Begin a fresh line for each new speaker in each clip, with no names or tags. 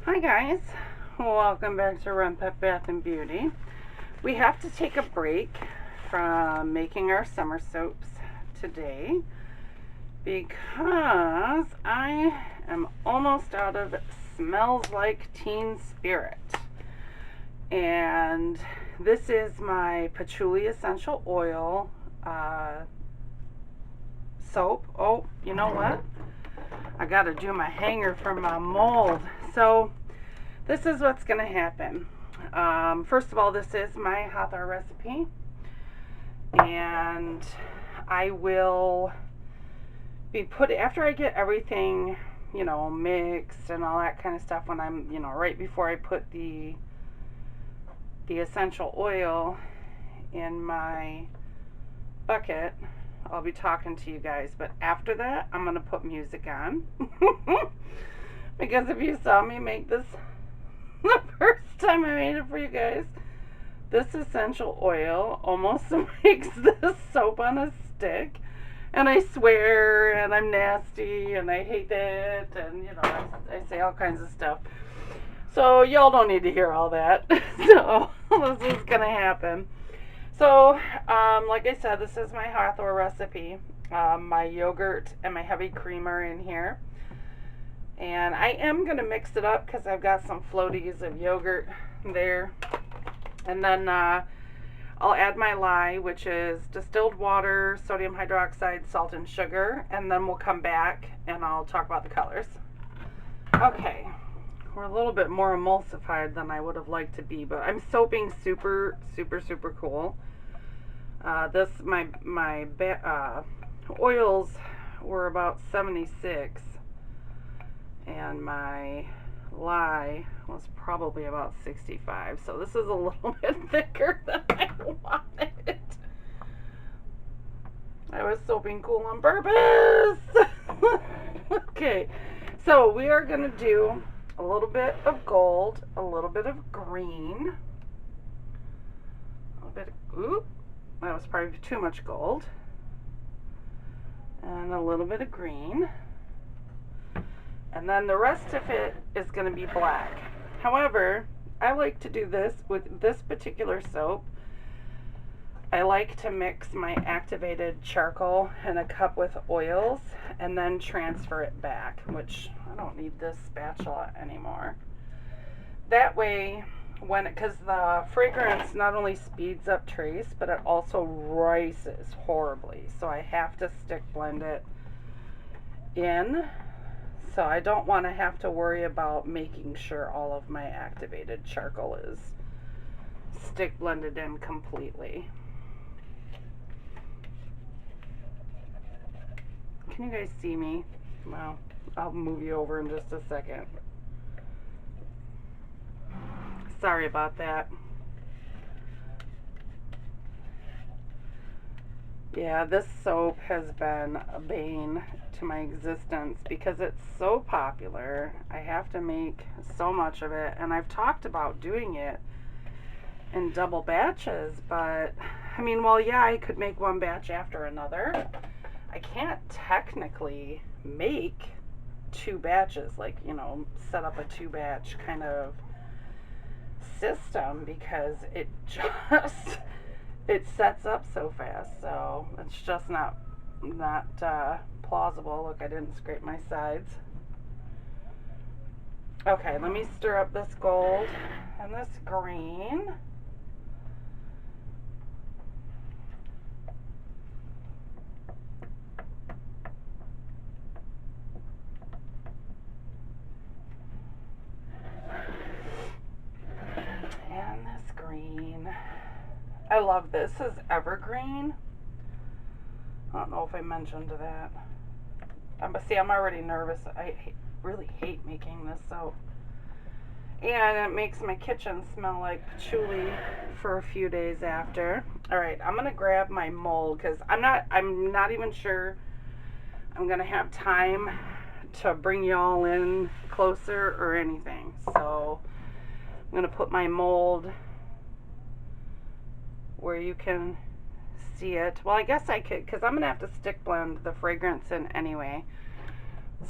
Hi guys, welcome back to Renpet Bath Beauty. We have to take a break from making our summer soaps today because I am almost out of Smells Like Teen Spirit. And this is my Patchouli Essential Oil soap. Oh, you know what? I gotta do my hanger for my mold. So this is what's going to happen. First of all, this is my Hathor recipe, and I will be after I get everything, mixed and all that kind of stuff, when I'm, right before I put the essential oil in my bucket, I'll be talking to you guys. But after that, I'm going to put music on because if you saw me make this the first time I made it for you guys, this essential oil almost makes this soap on a stick, and I swear, and I'm nasty, and I hate it, and I say all kinds of stuff. So y'all don't need to hear all that. So this is gonna happen. So like I said, this is my Hathor recipe. My yogurt and my heavy cream are in here. And I am going to mix it up because I've got some floaties of yogurt there. And then I'll add my lye, which is distilled water, sodium hydroxide, salt, and sugar. And then we'll come back and I'll talk about the colors. Okay, we're a little bit more emulsified than I would have liked to be, but I'm soaping super, super, super cool. My oils were about 76. And my lye was probably about 65. So this is a little bit thicker than I wanted. I was soaping cool on purpose. Okay, so we are going to do a little bit of gold, a little bit of green, a little bit of, oop, that was probably too much gold, and a little bit of green. And then the rest of it is going to be black. However, I like to do this with this particular soap. I like to mix my activated charcoal in a cup with oils and then transfer it back, which I don't need this spatula anymore. That way, because the fragrance not only speeds up trace, but it also rises horribly. So I have to stick blend it in. So I don't want to have to worry about making sure all of my activated charcoal is stick blended in completely. Can you guys see me? Well, I'll move you over in just a second. Sorry about that. Yeah, this soap has been a bane to my existence because it's so popular. I have to make so much of it, and I've talked about doing it in double batches, but I mean, well, yeah, I could make one batch after another. I can't technically make two batches, like, set up a two-batch kind of system because it just it sets up so fast, so it's just not plausible. Look, I didn't scrape my sides. Okay, let me stir up this gold and this green. And this green. I love this. This is evergreen. I don't know if I mentioned that. But see, I'm already nervous. I really hate making this soap. And it makes my kitchen smell like patchouli for a few days after. Alright, I'm going to grab my mold because I'm not even sure I'm going to have time to bring y'all in closer or anything. So I'm going to put my mold where you can see it. Well, I guess I could, because I'm going to have to stick blend the fragrance in anyway.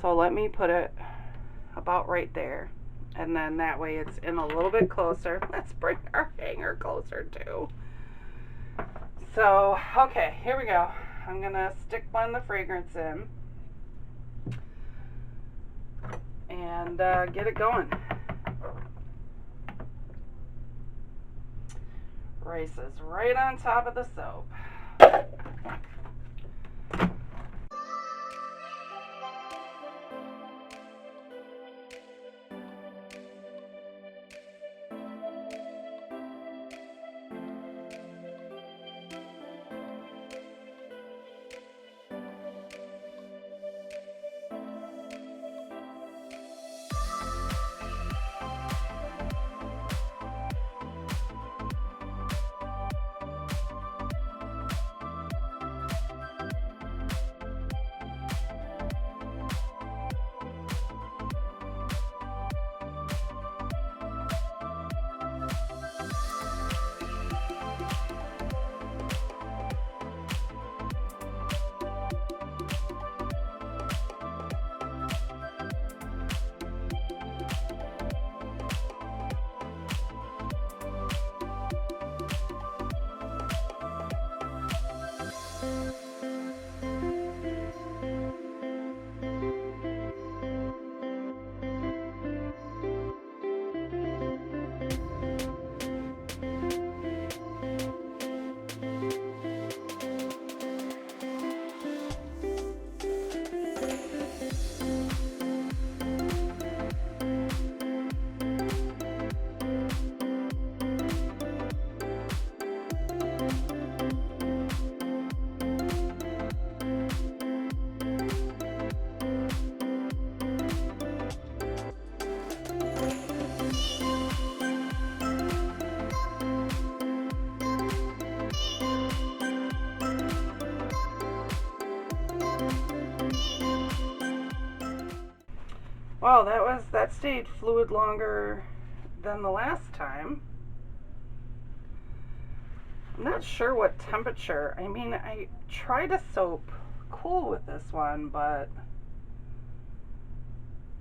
So let me put it about right there. And then that way it's in a little bit closer. Let's bring our hanger closer too. So, okay, here we go. I'm gonna stick blend the fragrance in and get it going. Rice is right on top of the soap. Wow, that stayed fluid longer than the last time. I'm not sure what temperature. I mean, I tried a soap cool with this one, but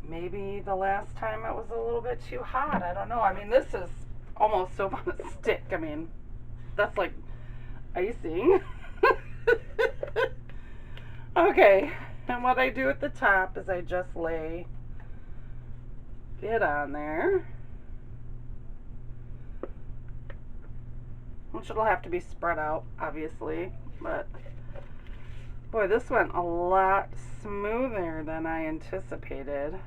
maybe the last time it was a little bit too hot. I don't know. I mean, this is almost soap on a stick. I mean, that's like icing. Okay, and what I do at the top is I just lay it on there, which it'll have to be spread out, obviously, but boy, this went a lot smoother than I anticipated.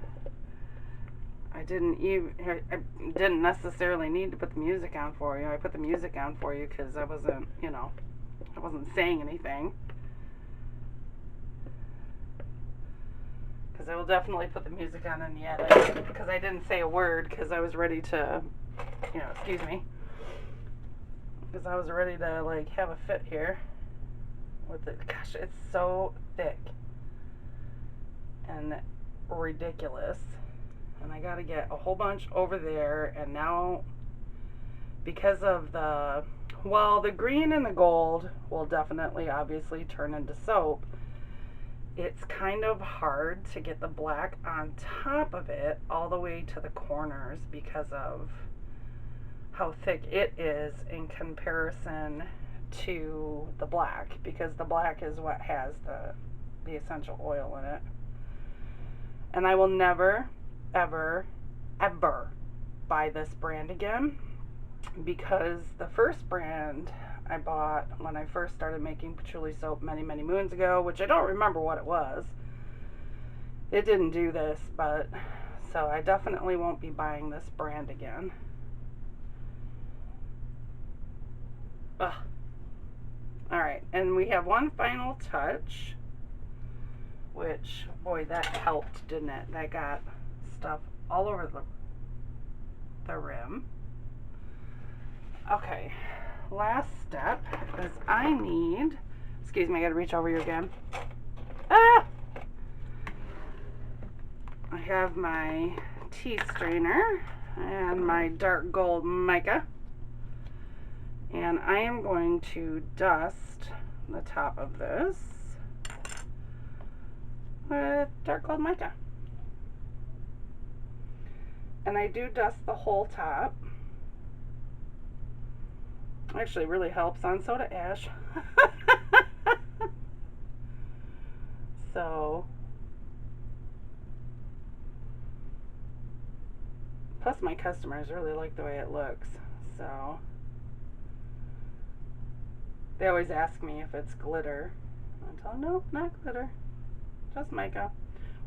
I didn't necessarily need to put the music on for you. I put the music on for you because I wasn't, I wasn't saying anything. Because I will definitely put the music on in the edit, because I didn't say a word because I was ready to, excuse me, because I was ready to like have a fit here with it. Gosh, it's so thick and ridiculous, and I gotta get a whole bunch over there. And now, because of the green and the gold will definitely obviously turn into soap, it's kind of hard to get the black on top of it all the way to the corners because of how thick it is in comparison to the black, because the black is what has the essential oil in it. And I will never, ever, ever buy this brand again, because the first brand I bought when I first started making patchouli soap many, many moons ago, which I don't remember what it was. It didn't do this, but so I definitely won't be buying this brand again. Ugh. Alright, and we have one final touch, which, boy, that helped, didn't it? That got stuff all over the rim. Okay. Last step is I need, excuse me, I gotta reach over you again. Ah! I have my tea strainer and my dark gold mica, and I am going to dust the top of this with dark gold mica. And I do dust the whole top. Actually, really helps on soda ash. So, plus my customers really like the way it looks. So, they always ask me if it's glitter. I tell them, no, not glitter. Just mica.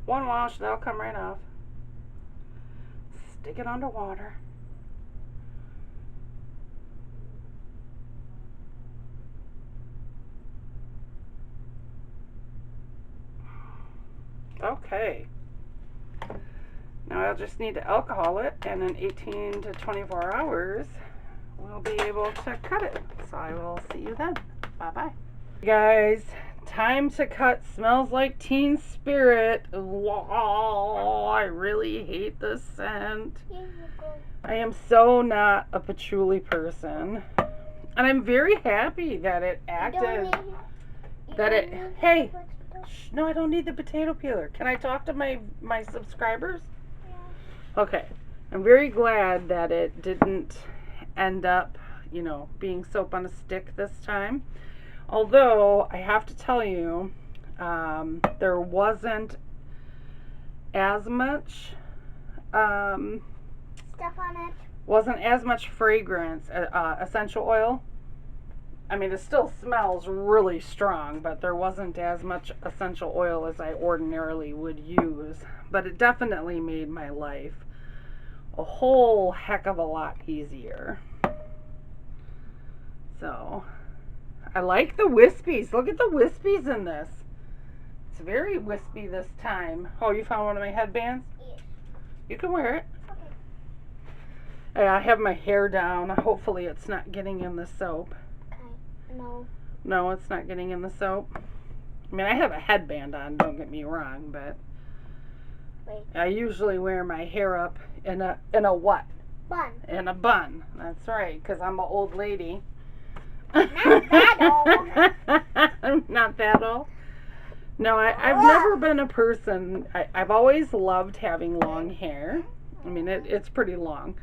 One wash, they'll come right off. Stick it underwater. Okay. Now I'll just need to alcohol it, and in 18 to 24 hours, we'll be able to cut it. So I will see you then. Bye-bye. Guys, time to cut. Smells like Teen Spirit. Wow, I really hate this scent. I am so not a patchouli person. And I'm very happy that it acted. Hey, no, I don't need the potato peeler. Can I talk to my subscribers? Yeah. Okay. I'm very glad that it didn't end up, you know, being soap on a stick this time. Although, I have to tell you, there wasn't as much
stuff on it.
Wasn't as much fragrance, essential oil. I mean, it still smells really strong, but there wasn't as much essential oil as I ordinarily would use. But it definitely made my life a whole heck of a lot easier. So, I like the wispies. Look at the wispies in this. It's very wispy this time. Oh, you found one of my headbands?
Yes.
You can wear it.
Okay.
I have my hair down. Hopefully it's not getting in the soap.
No.
No, it's not getting in the soap. I mean, I have a headband on, don't get me wrong, but
Wait.
I usually wear my hair up in a what?
Bun.
In a bun. That's right, because I'm an old lady.
Not that old.
I'm not that old. No, I've never been a person. I've always loved having long hair. I mean, it's pretty long.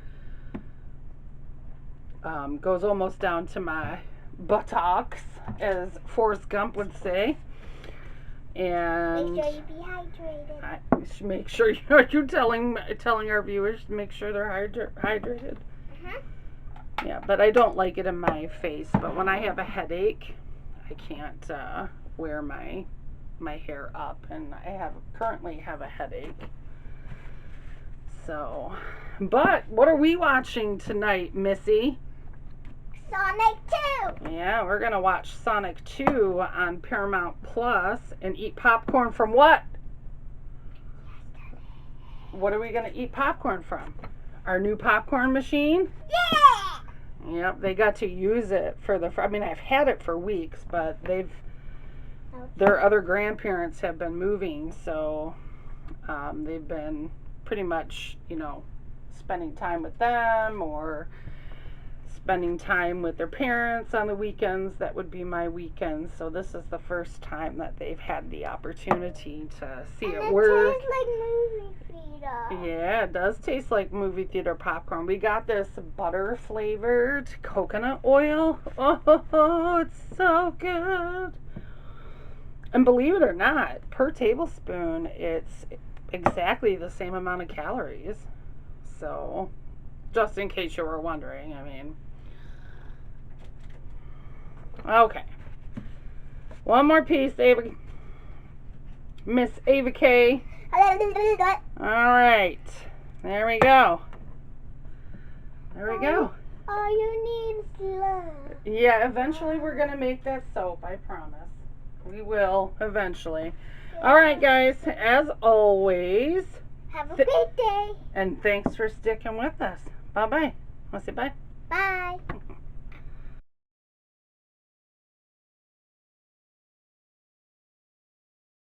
Goes almost down to my buttocks, as Forrest Gump would say. And
make sure you be hydrated.
I should make sure you're telling our viewers to make sure they're hydrated. Yeah, but I don't like it in my face. But when I have a headache, I can't wear my hair up, and I currently have a headache. So, but what are we watching tonight, Missy?
Sonic 2!
Yeah, we're going to watch Sonic 2 on Paramount Plus and eat popcorn from what? What are we going to eat popcorn from? Our new popcorn machine?
Yeah!
Yep, they got to use it I mean, I've had it for weeks, but their other grandparents have been moving, so they've been pretty much, you know, spending time with them or spending time with their parents on the weekends. That would be my weekends. So this is the first time that they've had the opportunity to see it work.
It tastes like movie theater.
Yeah, it does taste like movie theater popcorn. We got this butter flavored coconut oil. Oh, it's so good. And believe it or not, per tablespoon, it's exactly the same amount of calories. So, just in case you were wondering, I mean. Okay. One more piece, Miss Ava K. Alright. There we go. There we go.
All you need is love.
Yeah, eventually we're going to make that soap, I promise. We will, eventually. Alright, guys. As always.
Have a great day.
And thanks for sticking with us. Bye-bye. Want to say bye?
Bye.